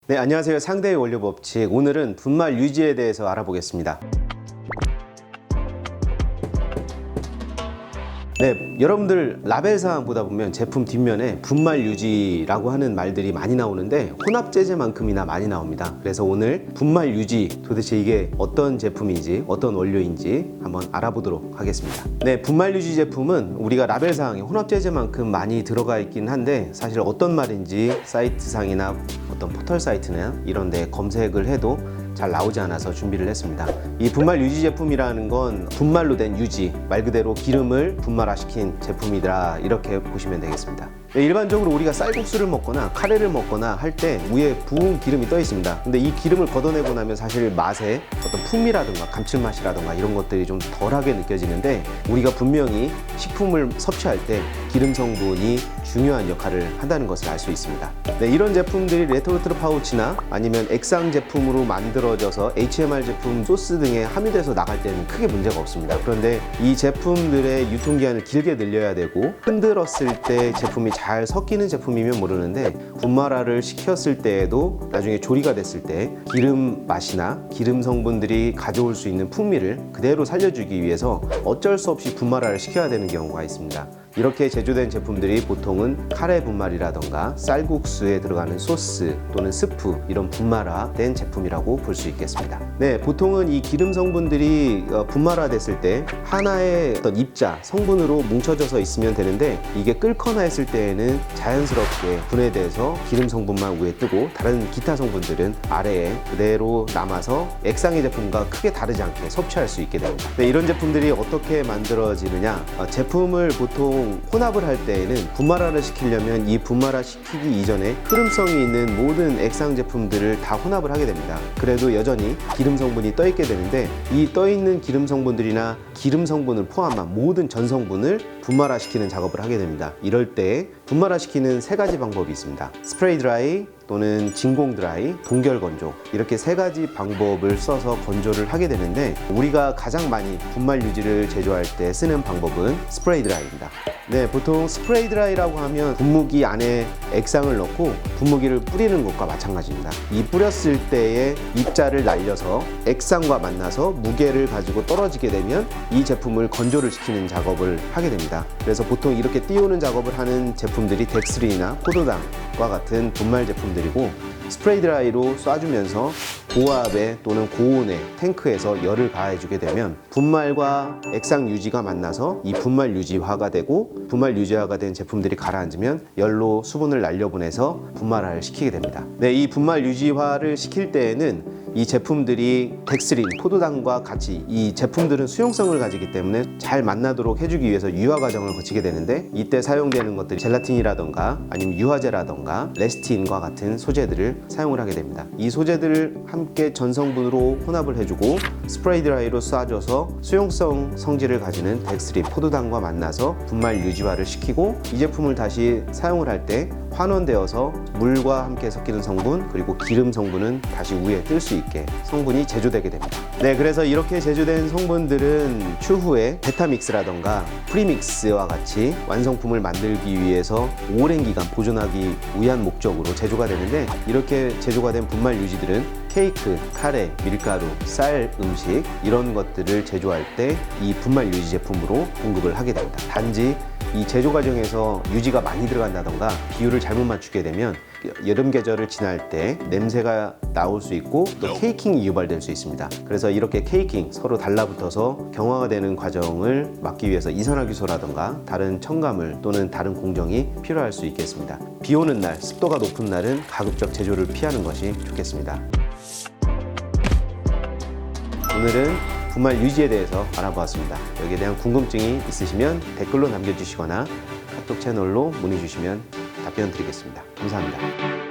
네, 안녕하세요. 상대의 원료 법칙. 오늘은 분말 유지에 대해서 알아보겠습니다. 네, 여러분들 라벨상 보다 보면 제품 뒷면에 분말 유지라고 하는 말들이 많이 나오는데 혼합제제만큼이나 많이 나옵니다. 그래서 오늘 분말 유지, 도대체 이게 어떤 제품인지 어떤 원료인지 한번 알아보도록 하겠습니다. 네, 분말 유지 제품은 우리가 라벨상에 혼합제제만큼 많이 들어가 있긴 한데 사실 어떤 말인지 사이트상이나 어떤 포털 사이트나 이런 데 검색을 해도 잘 나오지 않아서 준비를 했습니다. 이 분말 유지 제품이라는 건 분말로 된 유지, 말 그대로 기름을 분말화시킨 제품이다, 이렇게 보시면 되겠습니다. 일반적으로 우리가 쌀국수를 먹거나 카레를 먹거나 할 때 위에 부은 기름이 떠 있습니다. 근데 이 기름을 걷어내고 나면 사실 맛에 어떤 풍미라든가 감칠맛이라든가 이런 것들이 좀 덜하게 느껴지는데, 우리가 분명히 식품을 섭취할 때 기름 성분이 중요한 역할을 한다는 것을 알 수 있습니다. 네, 이런 제품들이 레토르트 파우치나 아니면 액상 제품으로 만들어져서 HMR 제품, 소스 등에 함유돼서 나갈 때는 크게 문제가 없습니다. 그런데 이 제품들의 유통기한을 길게 늘려야 되고, 흔들었을 때 제품이 잘 섞이는 제품이면 모르는데 분말화를 시켰을 때에도 나중에 조리가 됐을 때 기름 맛이나 기름 성분들이 가져올 수 있는 풍미를 그대로 살려주기 위해서 어쩔 수 없이 분말화를 시켜야 되는 경우가 있습니다. 이렇게 제조된 제품들이 보통은 카레 분말이라던가 쌀국수에 들어가는 소스 또는 스프, 이런 분말화된 제품이라고 볼 수 있겠습니다. 네, 보통은 이 기름 성분들이 분말화됐을 때 하나의 어떤 입자, 성분으로 뭉쳐져서 있으면 되는데, 이게 끓거나 했을 때에는 자연스럽게 분해돼서 기름 성분만 위에 뜨고 다른 기타 성분들은 아래에 그대로 남아서 액상의 제품과 크게 다르지 않게 섭취할 수 있게 됩니다. 네, 이런 제품들이 어떻게 만들어지느냐, 제품을 보통 혼합을 할 때에는 분말화를 시키려면 이 분말화 시키기 이전에 흐름성이 있는 모든 액상 제품들을 다 혼합을 하게 됩니다. 그래도 여전히 기름 성분이 떠 있게 되는데, 이 떠 있는 기름 성분들이나 기름 성분을 포함한 모든 전 성분을 분말화 시키는 작업을 하게 됩니다. 이럴 때 분말화 시키는 세 가지 방법이 있습니다. 스프레이 드라이 또는 진공 드라이, 동결 건조, 이렇게 세 가지 방법을 써서 건조를 하게 되는데, 우리가 가장 많이 분말 유지를 제조할 때 쓰는 방법은 스프레이 드라이입니다. 네, 보통 스프레이 드라이라고 하면 분무기 안에 액상을 넣고 분무기를 뿌리는 것과 마찬가지입니다. 이 뿌렸을 때의 입자를 날려서 액상과 만나서 무게를 가지고 떨어지게 되면 이 제품을 건조를 시키는 작업을 하게 됩니다. 그래서 보통 이렇게 띄우는 작업을 하는 제품들이 덱스린이나 포도당과 같은 분말 제품들이고, 스프레이 드라이로 쏴주면서 고압에 또는 고온의 탱크에서 열을 가해주게 되면 분말과 액상 유지가 만나서 이 분말 유지화가 되고, 분말 유지화가 된 제품들이 가라앉으면 열로 수분을 날려보내서 분말화를 시키게 됩니다. 네, 이 분말 유지화를 시킬 때에는 이 제품들이 덱스린, 포도당과 같이 이 제품들은 수용성을 가지기 때문에 잘 만나도록 해주기 위해서 유화 과정을 거치게 되는데, 이때 사용되는 것들이 젤라틴이라던가 아니면 유화제라던가 레스틴과 같은 소재들을 사용을 하게 됩니다. 이 소재들을 함께 전성분으로 혼합을 해주고 스프레이 드라이로 쏴줘서 수용성 성질을 가지는 덱스린, 포도당과 만나서 분말 유지화를 시키고, 이 제품을 다시 사용을 할 때 환원되어서 물과 함께 섞이는 성분, 그리고 기름 성분은 다시 위에 뜰 수 있게 성분이 제조되게 됩니다. 네, 그래서 이렇게 제조된 성분들은 추후에 베타믹스라던가 프리믹스와 같이 완성품을 만들기 위해서 오랜 기간 보존하기 위한 목적으로 제조가 되는데, 이렇게 제조가 된 분말 유지들은 케이크, 카레, 밀가루, 쌀 음식, 이런 것들을 제조할 때 이 분말 유지 제품으로 공급을 하게 됩니다. 단지 이 제조 과정에서 유지가 많이 들어간다던가 비율을 잘못 맞추게 되면 여름 계절을 지날 때 냄새가 나올 수 있고, 또 케이킹이 유발될 수 있습니다. 그래서 이렇게 케이킹, 서로 달라붙어서 경화가 되는 과정을 막기 위해서 이산화규소라던가 다른 첨가물 또는 다른 공정이 필요할 수 있겠습니다. 비 오는 날, 습도가 높은 날은 가급적 제조를 피하는 것이 좋겠습니다. 오늘은 분말 유지에 대해서 알아보았습니다. 여기에 대한 궁금증이 있으시면 댓글로 남겨주시거나 카톡 채널로 문의 주시면 답변 드리겠습니다. 감사합니다.